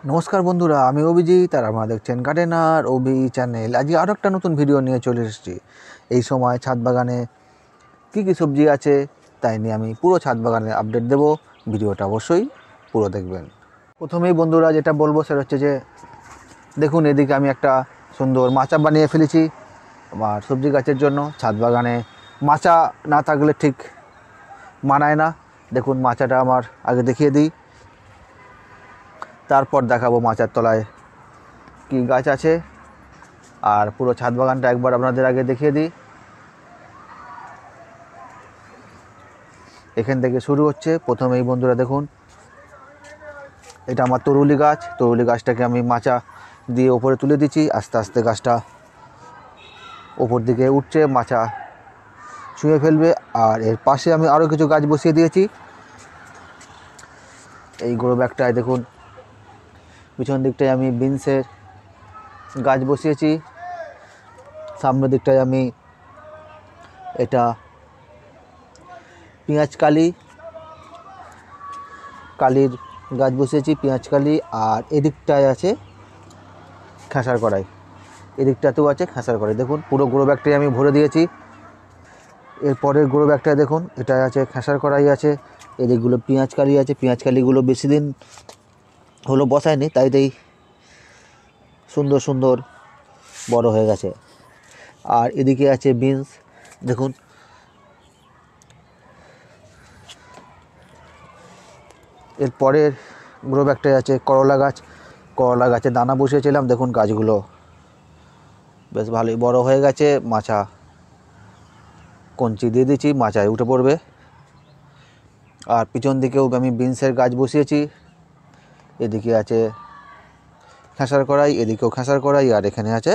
নমস্কার বন্ধুরা, আমি অভিজিৎ আর আপনারা দেখছেন গার্ডেনার অভি চ্যানেল। আজকে আরও একটা নতুন ভিডিও নিয়ে চলে এসেছি। এই সময় ছাদ বাগানে কী কী সবজি আছে তাই নিয়ে আমি পুরো ছাদ বাগানের আপডেট দেব। ভিডিওটা অবশ্যই পুরো দেখবেন। প্রথমেই বন্ধুরা যেটা বলবো সেটা হচ্ছে যে দেখুন, এদিকে আমি একটা সুন্দর মাচা বানিয়ে ফেলেছি আমার সবজি গাছের জন্য। ছাদ বাগানে মাচা না থাকলে ঠিক মানায় না। দেখুন মাচাটা আমার আগে দেখিয়ে দিই, তারপর দেখাবো মাচার তলায় কী গাছ আছে। আর পুরো ছাদ বাগানটা একবার আপনাদের আগে দেখিয়ে দিই। এখান থেকে শুরু হচ্ছে। প্রথমেই বন্ধুরা দেখুন, এটা আমার তরুলি গাছ। তরুলি গাছটাকে আমি মাচা দিয়ে ওপরে তুলে দিচ্ছি। আস্তে আস্তে গাছটা ওপর দিকে উঠছে, মাচা ছুঁয়ে ফেলবে। আর এর পাশে আমি আরও কিছু গাছ বসিয়ে দিয়েছি। এই গ্রো ব্যাগটায় দেখুন, পিছন দিকটায় আমি বিনসের গাছ বসিয়েছি। সামনের দিকটায় আমি এটা পেঁয়াজ কালির গাছ বসিয়েছি, পেঁয়াজ কালি। আর এদিকটায় আছে খেসার কড়াই, এদিকটাতেও আছে খেসার কড়াই। দেখুন পুরো গ্রো ব্যাগটাই আমি ভরে দিয়েছি। এরপরের গ্রো ব্যাগটায় দেখুন, এটা আছে খেসার কড়াই আছে, এদিকগুলো পেঁয়াজ কালি আছে। পেঁয়াজ কালিগুলো বেশি দিন হলো বসায়নি, তাই সুন্দর সুন্দর বড় হয়ে গেছে। আর এদিকে আছে বিনস। দেখুন এরপরের গ্রো ব্যাগটায় আছে করলা গাছ। করলা গাছে দানা বসিয়েছিলাম, দেখুন গাছগুলো বেশ ভালোই বড় হয়ে গেছে। মাচা কঞ্চি দিয়ে দিচ্ছি, মাচায় উঠে পড়বে। আর পিছন দিকেও আমি বিনসের গাছ বসিয়েছি। এদিকে আছে খেসার কড়াই, এদিকেও খেসার কড়াই, আর এখানে আছে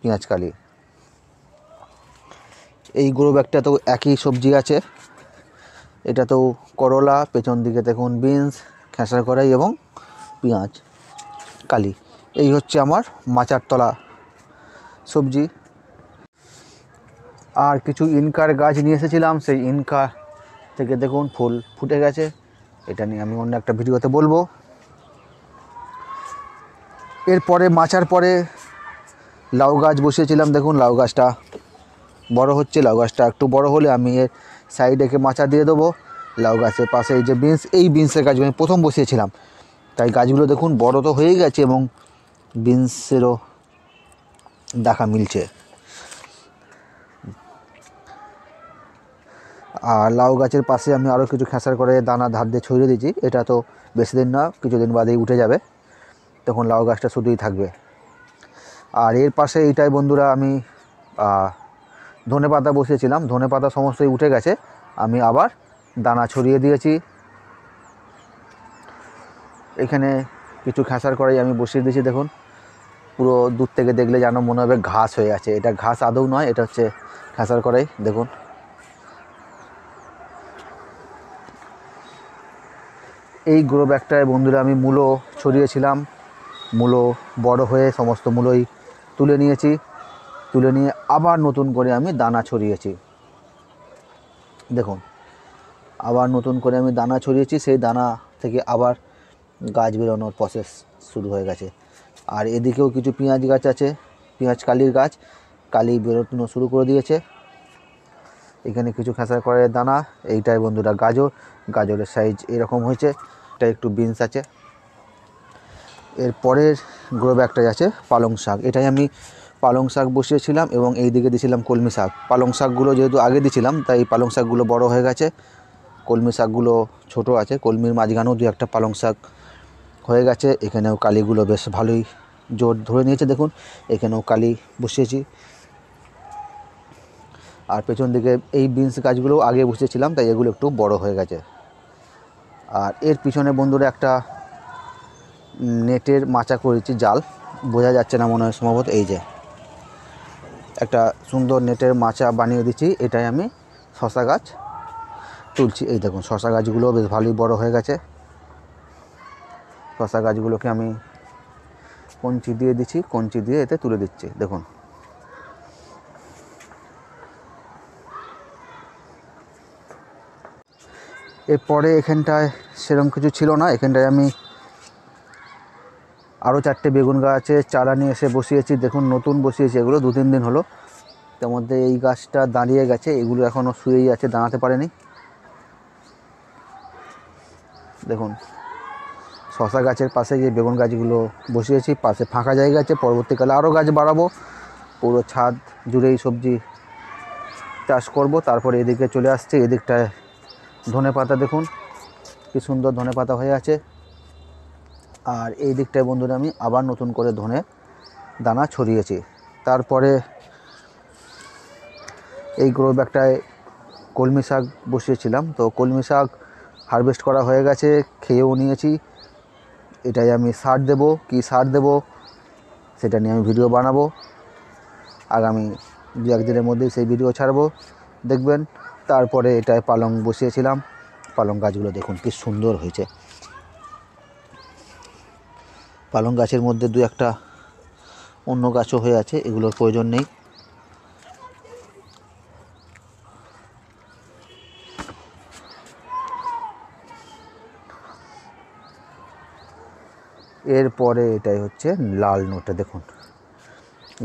পেঁয়াজ কালি। এই গ্রো ব্যাগটাতেও একই সবজি আছে, এটাতেও করলা, পেছন দিকে দেখুন বিনস, খেসার কড়াই এবং পেঁয়াজ কালি। এই হচ্ছে আমার মাচার তলা সবজি। আর কিছু ইনকার গাছ নিয়ে এসেছিলাম, সেই ইনকা থেকে দেখুন ফুল ফুটে গেছে। এটা নিয়ে আমি অন্য একটা ভিডিওতে বলবো। এরপরে মাচার পরে লাউ গাছ বসিয়েছিলাম, দেখুন লাউ গাছটা বড় হচ্ছে। লাউ গাছটা একটু বড় হলে আমি এর সাইডে মাচা দিয়ে দেবো। লাউ গাছের পাশে এই যে বিনস, এই বিনসের গাছ আমি প্রথম বসিয়েছিলাম, তাই গাছগুলো দেখুন বড় তো হয়ে গেছে এবং বিনসেরও দেখা মিলছে। আর লাউ গাছের পাশে আমি আরও কিছু খেসার করে দানা ধার দিয়ে ছড়িয়ে দিয়েছি। এটা তো বেশি দিন না, কিছুদিন বাদেই উঠে যাবে, তখন লাউ গাছটা শুধুই থাকবে। আর এর পাশে এইটাই বন্ধুরা আমি ধনে পাতা বসিয়েছিলাম। ধনে পাতা সমস্তই উঠে গেছে, আমি আবার দানা ছড়িয়ে দিয়েছি। এখানে কিছু খেসার কড়াই আমি বসিয়ে দিয়েছি। দেখুন পুরো দূর থেকে দেখলে যেন মনে হবে ঘাস হয়ে আছে, এটা ঘাস আদৌ নয়, এটা হচ্ছে খেসার কড়াই। দেখুন এই গ্রো ব্যাগটায় বন্ধুরা আমি মূলো ছড়িয়েছিলাম। মূলো বড় হয়ে সমস্ত মূলোই তুলে নিয়েছি। তুলে নিয়ে আবার নতুন করে আমি দানা ছড়িয়েছি। দেখুন আবার নতুন করে আমি দানা ছড়িয়েছি, সেই দানা থেকে আবার গাছ বেরোনোর প্রসেস শুরু হয়ে গেছে। আর এদিকেও কিছু পেঁয়াজ গাছ আছে, পেঁয়াজ কালির গাছ, কালি বেরোনো শুরু করে দিয়েছে। এখানে কিছু খেসার করে দানা। এইটাই বন্ধুরা গাজর, গাজরের সাইজ এরকম হয়েছে। এটা একটু বিনস আছে। এর পরের গ্রো ব্যাগটাই আছে পালং শাক। এটাই আমি পালং শাক বসিয়েছিলাম এবং এই দিকে দিয়েছিলাম কলমি শাক। পালং শাকগুলো যেহেতু আগে দিয়েছিলাম, তাই পালং শাকগুলো বড় হয়ে গেছে। কলমি শাকগুলো ছোট আছে, কলমির মাঝখানেও দু একটা পালং শাক হয়ে গেছে। এখানেও কালিগুলো বেশ ভালোই জোর ধরে নিয়েছে। দেখুন এখানেও কালি বসিয়েছি। আর পেছন দিকে এই বিনস গাছগুলো আগে বসিয়েছিলাম, তাই এগুলো একটু বড় হয়ে গেছে। আর এর পিছনে বন্ধুরা একটা নেটের মাচা করেছি, জাল বোঝা যাচ্ছে না মনে হয় সম্ভবত। এই যে একটা সুন্দর নেটের মাচা বানিয়ে দিচ্ছি, এটাই আমি শশা গাছ তুলছি। এই দেখুন শশা গাছগুলো বেশ ভালোই বড় হয়ে গেছে। শশা গাছগুলোকে আমি কঞ্চি দিয়ে দিচ্ছি, কঞ্চি দিয়ে এতে তুলে দিচ্ছি। দেখুন এরপরে এখানটায় সেরকম কিছু ছিল না, এখানটায় আমি আরও 4টে বেগুন গাছে চারা নিয়ে এসে বসিয়েছি। দেখুন নতুন বসিয়েছি, এগুলো 2-3 দিন হলো। তার মধ্যে এই গাছটা দাঁড়িয়ে গেছে, এগুলো এখনও শুয়েই আছে, দাঁড়াতে পারেনি। দেখুন শশা গাছের পাশে যে বেগুন গাছগুলো বসিয়েছি, পাশে ফাঁকা জায়গা আছে, পরবর্তীকালে আরও গাছ বাড়াবো, পুরো ছাদ জুড়েই সবজি চাষ করব। তারপরে এদিকে চলে আসছে, এদিকটায় ধনেপাতা দেখুন কি সুন্দর ধনেপাতা হয়ে আছে। আর এই দিকটায় বন্ধুরা আমি আবার নতুন করে ধনে দানা ছড়িয়েছি। তারপরে এই গ্রো ব্যাগটায় কলমি শাক বসিয়েছিলাম, তো কলমি শাক হারভেস্ট করা হয়ে গেছে, খেয়েও নিয়েছি। এটাই আমি সার দেব, কি সার দেব সেটা নিয়ে আমি ভিডিও বানাবো, আগামী 2-1 দিনের মধ্যেই সেই ভিডিও ছাড়বো, দেখবেন। তারপরে এটায় পালং বসিয়েছিলাম, পালং গাছগুলো দেখুন কি সুন্দর হয়েছে। পালং গাছের মধ্যে 2-1টা অন্য গাছও হয়ে আছে, এগুলোর প্রয়োজন নেই। এরপরে এটাই হচ্ছে লাল নোটে। দেখুন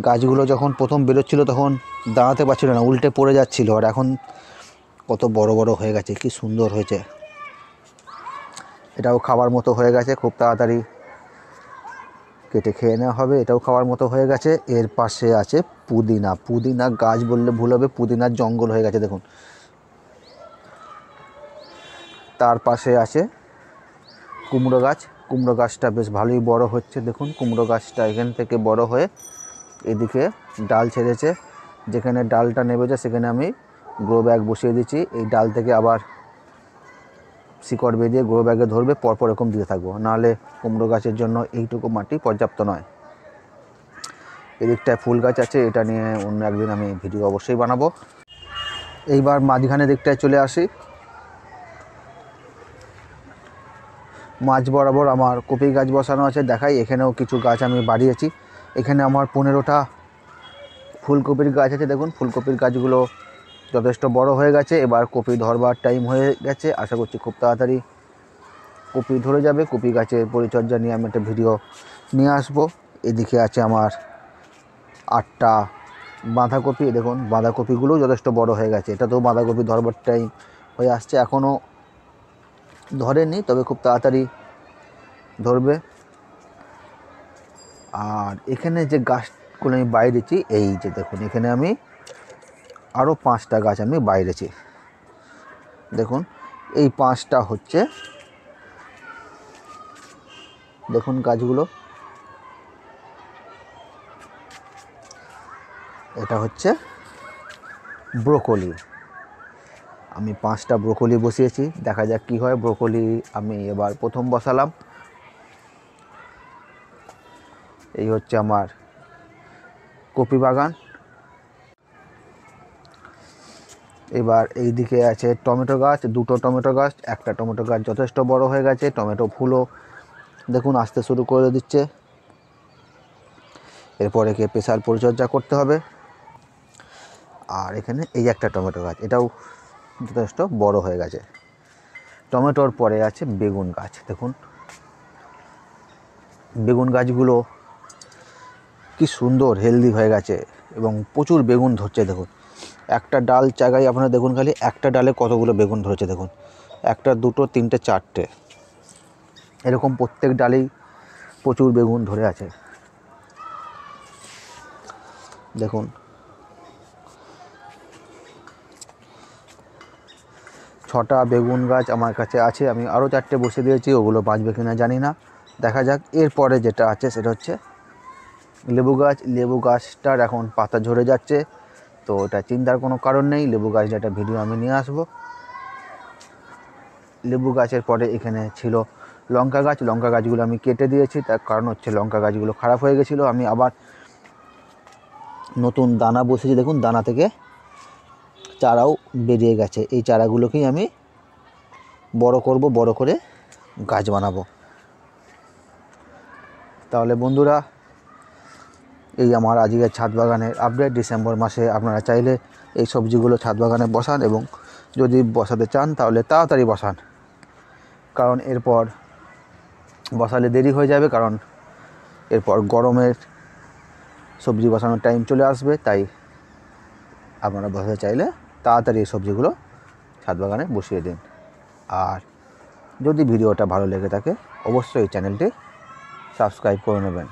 গাছগুলো যখন প্রথম বেরোচ্ছিল তখন দাঁড়াতে পারছিল না, উল্টে পড়ে যাচ্ছিল, আর এখন কত বড় বড় হয়ে গেছে, কি সুন্দর হয়েছে। এটাও খাবার মতো হয়ে গেছে, খুব তাড়াতাড়ি কেটে খেয়ে নেওয়া হবে, এটাও খাওয়ার মতো হয়ে গেছে। এর পাশে আছে পুদিনা, পুদিনা গাছ বললে ভুল হবে, পুদিনার জঙ্গল হয়ে গেছে দেখুন। তার পাশে আছে কুমড়ো গাছ, কুমড়ো গাছটা বেশ ভালোই বড় হচ্ছে। দেখুন কুমড়ো গাছটা এখান থেকে বড় হয়ে এদিকে ডাল ছেড়েছে, যেখানে ডালটা নেমেছে সেখানে আমি গ্রো ব্যাগ বসিয়ে দিচ্ছি। এই ডাল থেকে আবার শিকড় বেরিয়ে গ্রো ব্যাগে ধরবে, পরপর এরকম দিতে থাকবো, নাহলে কুমড়ো গাছের জন্য এইটুকু মাটি পর্যাপ্ত নয়। এদিকটায় ফুল গাছ আছে, এটা নিয়ে অন্য একদিন আমি ভিডিও অবশ্যই বানাবো। এইবার মাঝখানে দিকটায় চলে আসি। মাঝ বরাবর আমার কপি গাছ বসানো আছে, দেখাই। এখানেও কিছু গাছ আমি বাড়িয়েছি। এখানে আমার 15টা ফুলকপির গাছ আছে। দেখুন ফুলকপির গাছগুলো যথেষ্ট বড় হয়ে গেছে, এবার কপি ধরবার টাইম হয়ে গেছে। আশা করছি খুব তাড়াতাড়ি কপি ধরে যাবে। কপি গাছের পরিচর্যা নিয়ে আমি একটা ভিডিও নিয়ে আসবো। এদিকে আছে আমার 8টা বাঁধাকপি। দেখুন বাঁধাকপিগুলোও যথেষ্ট বড় হয়ে গেছে, এটা তো বাঁধাকপি ধরবার টাইম হয়ে আসছে, এখনও ধরেনি, তবে খুব তাড়াতাড়ি ধরবে। আর এখানে যে গাছগুলো আমি বাইরেছি, এই যে দেখুন এখানে আমি আরও 5টা গাছ আমি বাইরেছি। দেখুন এই 5টা হচ্ছে, দেখুন গাছগুলো, এটা হচ্ছে ব্রোকলি। আমি 5টা ব্রোকলি বসিয়েছি, দেখা যাক কী হয়। ব্রোকলি আমি এবার প্রথম বসালাম। এই হচ্ছে আমার কপি বাগান। এবার এই দিকে আছে টমেটো গাছ, 2টো টমেটো গাছ। একটা টমেটো গাছ যথেষ্ট বড় হয়ে গেছে, টমেটো ফুলও দেখুন আসতে শুরু করে দিচ্ছে। এরপর একে স্পেশাল পরিচর্যা করতে হবে। আর এখানে এই একটা টমেটো গাছ, এটাও যথেষ্ট বড় হয়ে গেছে। টমেটোর পরে আছে বেগুন গাছ। দেখুন বেগুন গাছগুলো কি সুন্দর হেলদি হয়ে গেছে এবং প্রচুর বেগুন ধরছে। দেখুন একটা ডাল জায়গায় আপনারা দেখুন, খালি একটা ডালে কতগুলো বেগুন ধরেছে। দেখুন 1, 2, 3, 4টে, এরকম প্রত্যেক ডালেই প্রচুর বেগুন ধরে আছে। দেখুন 6টা বেগুন গাছ আমার কাছে আছে, আমি আরও 4টে বসে দিয়েছি, ওগুলো বাঁচবে কিনা জানি না, দেখা যাক। এরপরে যেটা আছে সেটা হচ্ছে লেবু গাছ। লেবু গাছটার এখন পাতা ঝরে যাচ্ছে, তো এটা চিন্তার কোনো কারণ নেই, লেবু গাছটা একটা ভিডিও আমি নিয়ে আসবো। লেবু গাছের পরে এখানে ছিল লঙ্কা গাছ। লঙ্কা গাছগুলো আমি কেটে দিয়েছি, তার কারণ হচ্ছে লঙ্কা গাছগুলো খারাপ হয়ে গেছিলো। আমি আবার নতুন দানা বসেছি, দেখুন দানা থেকে চারাও বেরিয়ে গেছে। এই চারাগুলোকেই আমি বড় করব, বড় করে গাছ বানাবো। তাহলে বন্ধুরা এই আমার আজকের ছাদ বাগানের আপডেট। ডিসেম্বর মাসে আপনারা চাইলে এই সবজিগুলো ছাদ বাগানে বসান, এবং যদি বসাতে চান তাহলে তাড়াতাড়ি বসান, কারণ এরপর বসালে দেরি হয়ে যাবে। কারণ এরপর গরমের সবজি বসানোর টাইম চলে আসবে, তাই আপনারা বসাতে চাইলে তাড়াতাড়ি এই সবজিগুলো ছাদ বাগানে বসিয়ে দিন। আর যদি ভিডিওটা ভালো লেগে থাকে অবশ্যই চ্যানেলটি সাবস্ক্রাইব করে নেবেন।